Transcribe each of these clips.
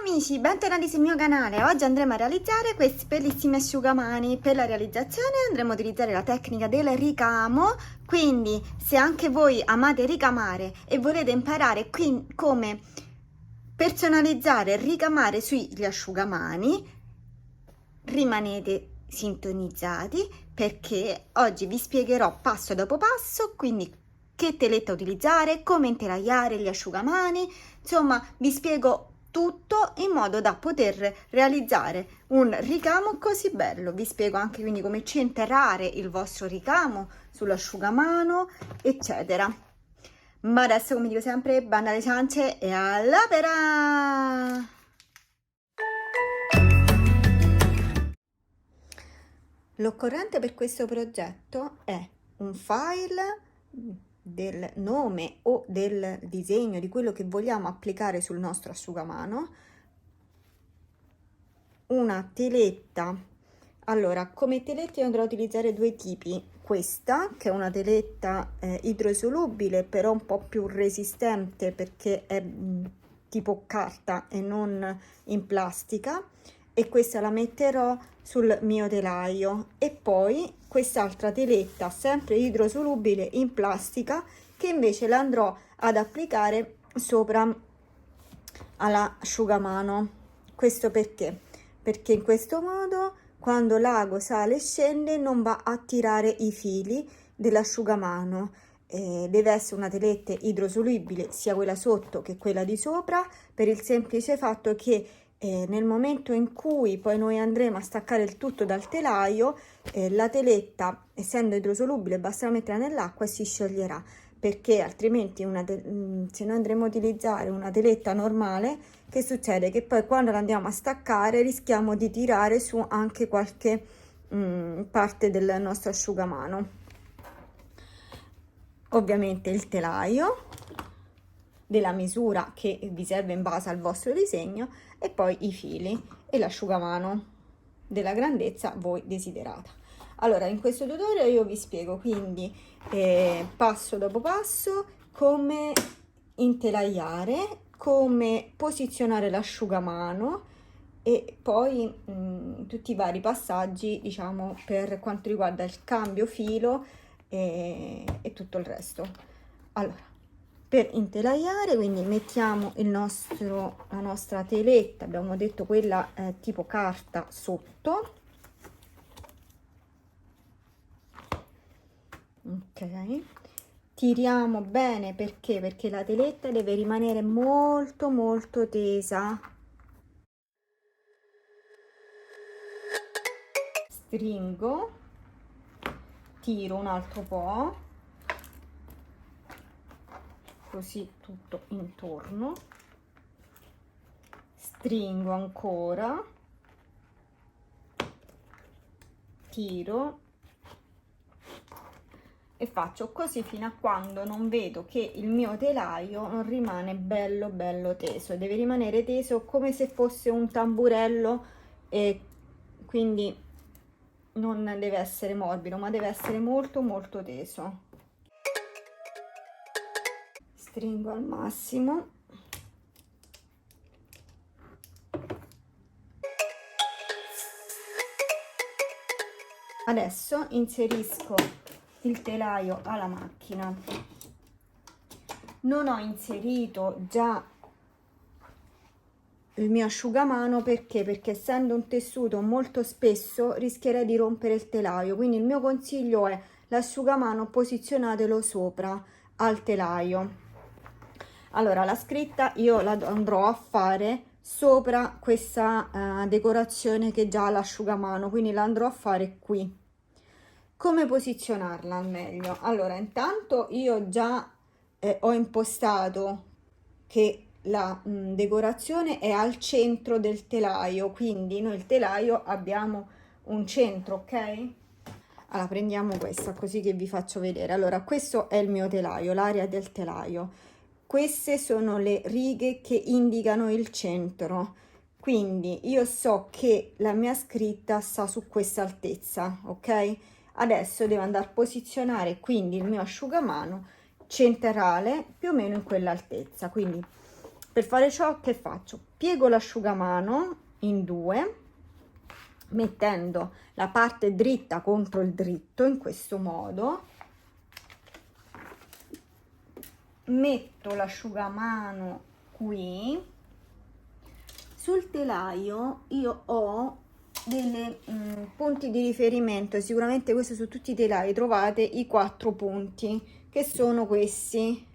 amici, bentornati sul mio canale. Oggi andremo a realizzare questi bellissimi asciugamani. Per la realizzazione andremo a utilizzare la tecnica del ricamo, quindi se anche voi amate ricamare e volete imparare come personalizzare e ricamare sugli asciugamani, rimanete sintonizzati perché oggi vi spiegherò passo dopo passo, quindi che teletta utilizzare, come intelaiare gli asciugamani, insomma vi spiego tutto in modo da poter realizzare un ricamo così bello. Vi spiego anche quindi come centrare il vostro ricamo sull'asciugamano, eccetera. Ma adesso, come dico sempre, banda alle ciance e all'opera! L'occorrente per questo progetto è un file del nome o del disegno di quello che vogliamo applicare sul nostro asciugamano, una teletta. Allora, come telette io andrò a utilizzare due tipi: questa che è una teletta idrosolubile, però un po' più resistente perché è tipo carta e non in plastica, e questa la metterò sul mio telaio, e poi quest'altra teletta sempre idrosolubile in plastica che invece la andrò ad applicare sopra all'asciugamano. Questo perché? Perché in questo modo quando l'ago sale e scende non va a tirare i fili dell'asciugamano. Deve essere una teletta idrosolubile sia quella sotto che quella di sopra, per il semplice fatto che nel momento in cui poi noi andremo a staccare il tutto dal telaio, la teletta, essendo idrosolubile, basterà metterla nell'acqua e si scioglierà, perché altrimenti se noi andremo a utilizzare una teletta normale, che succede? Che poi quando la andiamo a staccare rischiamo di tirare su anche qualche parte del nostro asciugamano. Ovviamente il telaio della misura che vi serve in base al vostro disegno, e poi i fili e l'asciugamano della grandezza voi desiderata. Allora, in questo tutorial io vi spiego quindi passo dopo passo come intelaiare, come posizionare l'asciugamano e poi tutti i vari passaggi, diciamo, per quanto riguarda il cambio filo e tutto il resto. Allora, per intelaiare, quindi mettiamo la nostra teletta, abbiamo detto quella tipo carta, sotto. Ok, tiriamo bene perché la teletta deve rimanere molto molto tesa. Stringo, tiro un altro po', così tutto intorno, stringo ancora, tiro e faccio così fino a quando non vedo che il mio telaio non rimane bello bello teso. Deve rimanere teso come se fosse un tamburello, e quindi non deve essere morbido, ma deve essere molto molto teso. Stringo al massimo. Adesso inserisco il telaio alla macchina. Non ho inserito già il mio asciugamano perché essendo un tessuto molto spesso rischierei di rompere il telaio, quindi il mio consiglio è l'asciugamano posizionatelo sopra al telaio. Allora, la scritta io la andrò a fare sopra questa decorazione che già ha l'asciugamano, quindi la andrò a fare qui. Come posizionarla al meglio? Allora, intanto io già ho impostato che la decorazione è al centro del telaio, quindi noi il telaio abbiamo un centro, ok? Allora, prendiamo questa così che vi faccio vedere. Allora, questo è il mio telaio, l'area del telaio. Queste sono le righe che indicano il centro, quindi io so che la mia scritta sta su questa altezza, ok? Adesso devo andare a posizionare quindi il mio asciugamano centrale più o meno in quell'altezza, quindi Per fare ciò che faccio? Piego l'asciugamano in due, mettendo la parte dritta contro il dritto in questo modo, metto l'asciugamano qui. Sul telaio io ho dei punti di riferimento, sicuramente questo su tutti i telai trovate i 4 punti, che sono questi,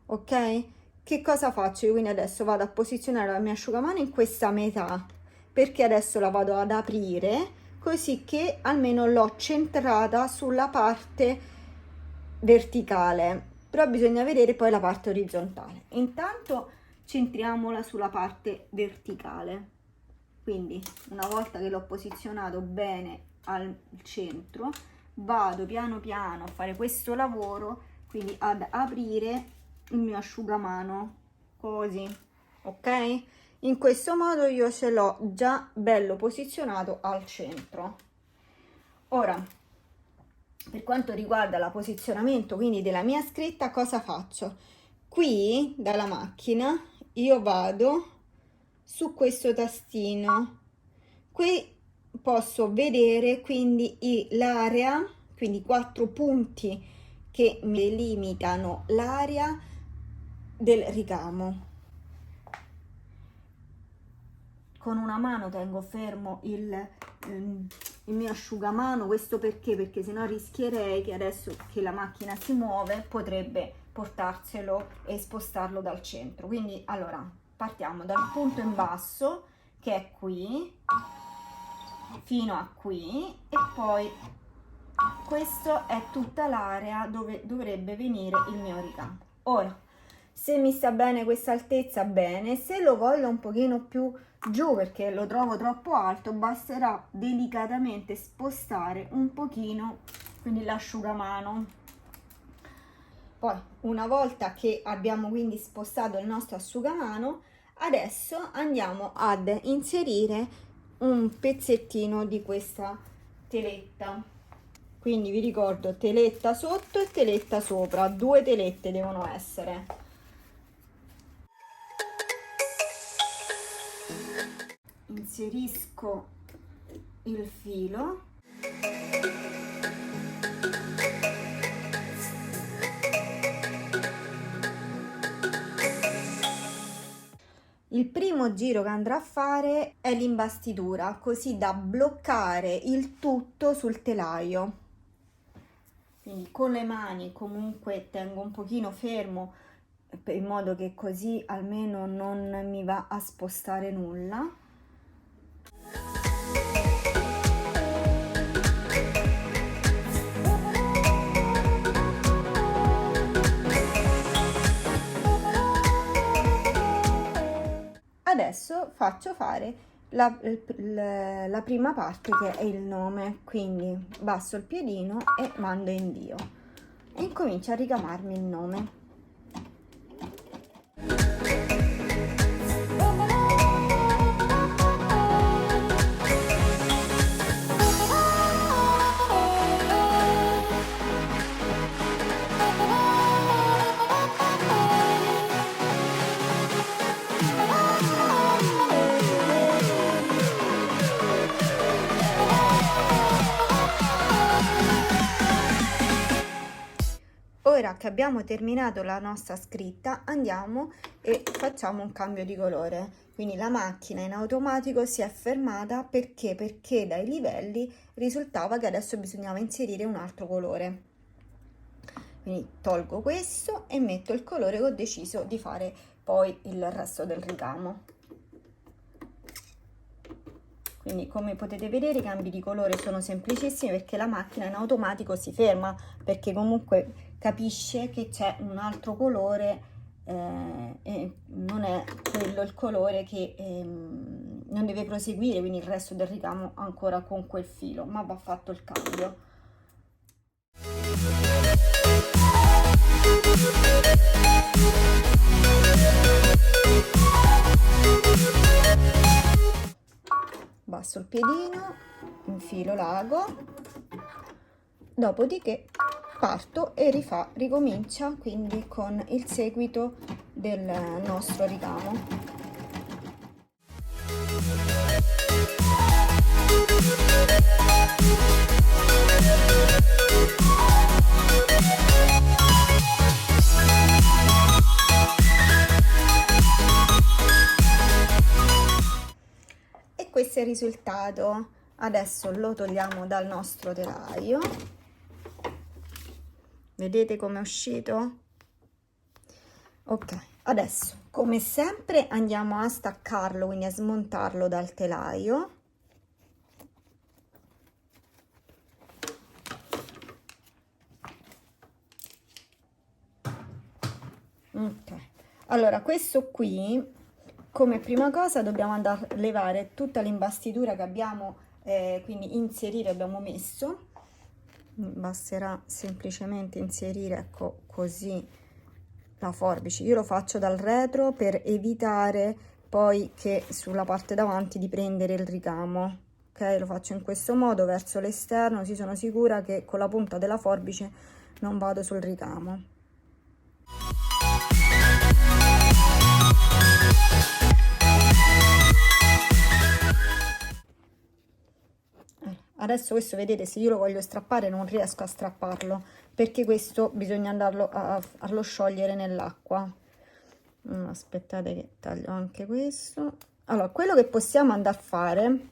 ok? Che cosa faccio? Io quindi adesso vado a posizionare la mia asciugamano in questa metà, perché adesso la vado ad aprire, così che almeno l'ho centrata sulla parte verticale, però bisogna vedere poi la parte orizzontale. Intanto centriamola sulla parte verticale. Quindi una volta che l'ho posizionato bene al centro, vado piano piano a fare questo lavoro, quindi ad aprire il mio asciugamano così, ok? In questo modo io ce l'ho già bello posizionato al centro. Ora, per quanto riguarda il posizionamento quindi della mia scritta, cosa faccio? Qui dalla macchina io vado su questo tastino, qui posso vedere quindi l'area, quindi 4 punti che mi delimitano l'area del ricamo. Con una mano tengo fermo il mio asciugamano, questo perché sennò rischierei che adesso che la macchina si muove potrebbe portarselo e spostarlo dal centro. Quindi allora partiamo dal punto in basso, che è qui, fino a qui, e poi questa è tutta l'area dove dovrebbe venire il mio ricamo. Ora, se mi sta bene questa altezza, bene. Se lo voglio un pochino più giù perché lo trovo troppo alto, basterà delicatamente spostare un pochino quindi l'asciugamano. Poi una volta che abbiamo quindi spostato il nostro asciugamano, adesso andiamo ad inserire un pezzettino di questa teletta. Quindi vi ricordo teletta sotto e teletta sopra, 2 telette devono essere. Inserisco il filo. Il primo giro che andrò a fare è l'imbastitura, così da bloccare il tutto sul telaio. Quindi con le mani comunque tengo un pochino fermo, in modo che così almeno non mi va a spostare nulla. Adesso faccio fare la prima parte, che è il nome, quindi basso il piedino e mando invio e incomincio a ricamarmi il nome. Ora che abbiamo terminato la nostra scritta, andiamo e facciamo un cambio di colore. Quindi la macchina in automatico si è fermata perché dai livelli risultava che adesso bisognava inserire un altro colore. Quindi tolgo questo e metto il colore che ho deciso di fare poi il resto del ricamo. Quindi come potete vedere i cambi di colore sono semplicissimi, perché la macchina in automatico si ferma, perché comunque capisce che c'è un altro colore e non è quello il colore che non deve proseguire, quindi il resto del ricamo ancora con quel filo, ma va fatto il cambio. Basso il piedino, infilo l'ago, dopodiché parto e ricomincia quindi con il seguito del nostro ricamo. E questo è il risultato. Adesso lo togliamo dal nostro telaio. Vedete come è uscito? Ok, adesso come sempre andiamo a staccarlo, quindi a smontarlo dal telaio. Ok, allora questo qui, come prima cosa dobbiamo andare a levare tutta l'imbastitura che abbiamo, quindi inserire, abbiamo messo. Basterà semplicemente inserire, ecco, così la forbice. Io lo faccio dal retro per evitare poi che sulla parte davanti di prendere il ricamo. Ok, lo faccio in questo modo verso l'esterno, così sono sicura che con la punta della forbice non vado sul ricamo. Adesso questo, vedete, se io lo voglio strappare non riesco a strapparlo, perché questo bisogna andarlo a farlo sciogliere nell'acqua. Aspettate che taglio anche questo. Allora, quello che possiamo andare a fare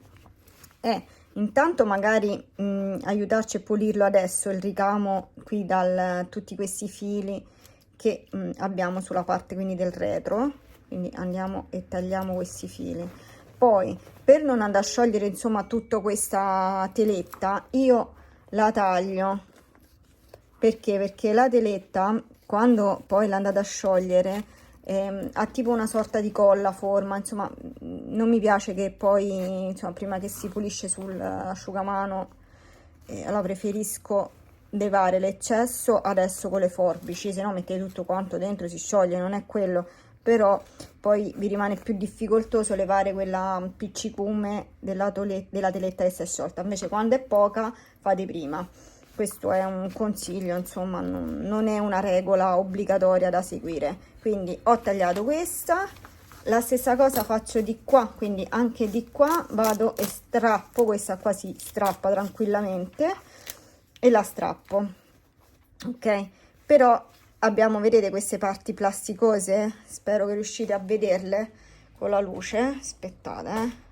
è intanto magari aiutarci a pulirlo adesso il ricamo qui da tutti questi fili che abbiamo sulla parte quindi del retro, quindi andiamo e tagliamo questi fili. Poi, per non andare a sciogliere insomma tutta questa teletta, io la taglio. Perché la teletta, quando poi l'andate a sciogliere, ha tipo una sorta di colla, forma, insomma non mi piace che poi, insomma, prima che si pulisce sull'asciugamano, allora preferisco levare l'eccesso adesso con le forbici, se no mettete tutto quanto dentro, si scioglie, non è quello, però poi vi rimane più difficoltoso levare quella pizzicume della teletta che si è sciolta. Invece quando è poca fate prima. Questo è un consiglio, insomma, non è una regola obbligatoria da seguire. Quindi ho tagliato questa, la stessa cosa faccio di qua, quindi anche di qua vado e strappo, questa qua si strappa tranquillamente e la strappo, ok? Però abbiamo, vedete, queste parti plasticose, spero che riuscite a vederle con la luce, aspettate,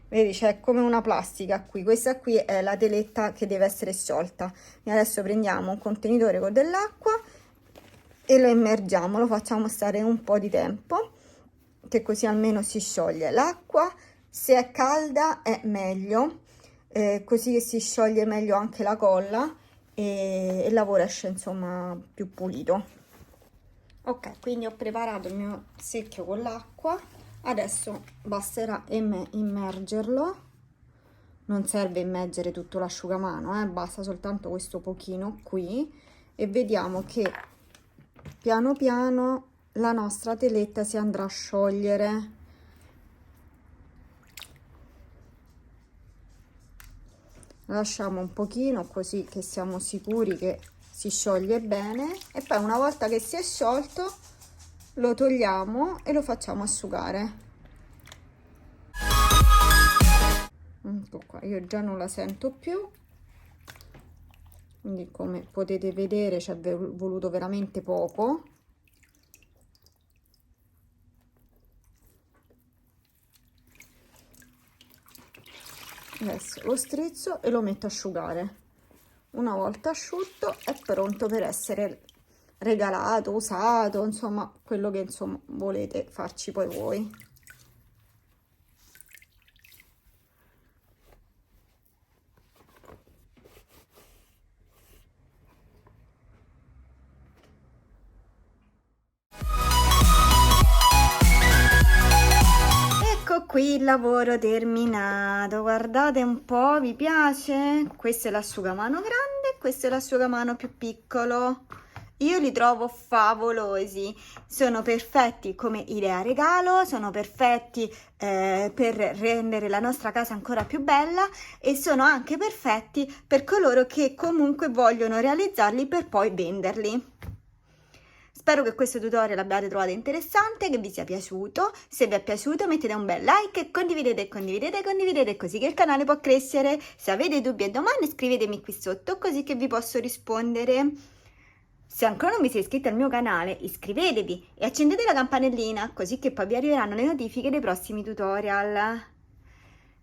vedi, c'è come una plastica qui, questa qui è la teletta che deve essere sciolta. E adesso prendiamo un contenitore con dell'acqua e lo immergiamo, lo facciamo stare un po' di tempo, che così almeno si scioglie l'acqua. Se è calda è meglio, così che si scioglie meglio anche la colla e il lavoro esce insomma più pulito. Ok, quindi ho preparato il mio secchio con l'acqua, adesso basterà immergerlo, non serve immergere tutto l'asciugamano, basta soltanto questo pochino qui, e vediamo che piano piano la nostra teletta si andrà a sciogliere. Lasciamo un pochino così che siamo sicuri che si scioglie bene, e poi una volta che si è sciolto lo togliamo e lo facciamo asciugare. Ecco qua, io già non la sento più, quindi come potete vedere ci è voluto veramente poco. Adesso lo strizzo e lo metto a asciugare. Una volta asciutto è pronto per essere regalato, usato, insomma quello che insomma volete farci poi voi. Ecco qui il lavoro terminato, guardate un po', vi piace? Questo è l'asciugamano grande, questo è l'asciugamano più piccolo. Io li trovo favolosi, sono perfetti come idea regalo, sono perfetti per rendere la nostra casa ancora più bella e sono anche perfetti per coloro che comunque vogliono realizzarli per poi venderli. Spero che questo tutorial l'abbiate trovato interessante, che vi sia piaciuto. Se vi è piaciuto mettete un bel like e condividete così che il canale può crescere. Se avete dubbi e domande scrivetemi qui sotto così che vi posso rispondere. Se ancora non vi siete iscritti al mio canale, iscrivetevi e accendete la campanellina così che poi vi arriveranno le notifiche dei prossimi tutorial.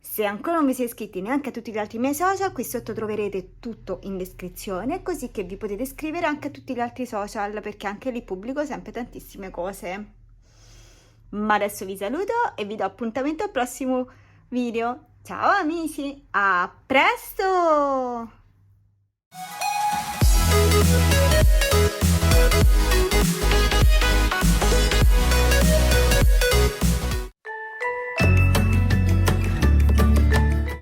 Se ancora non vi siete iscritti neanche a tutti gli altri miei social, qui sotto troverete tutto in descrizione, così che vi potete iscrivere anche a tutti gli altri social, perché anche lì pubblico sempre tantissime cose. Ma adesso vi saluto e vi do appuntamento al prossimo video. Ciao amici, a presto!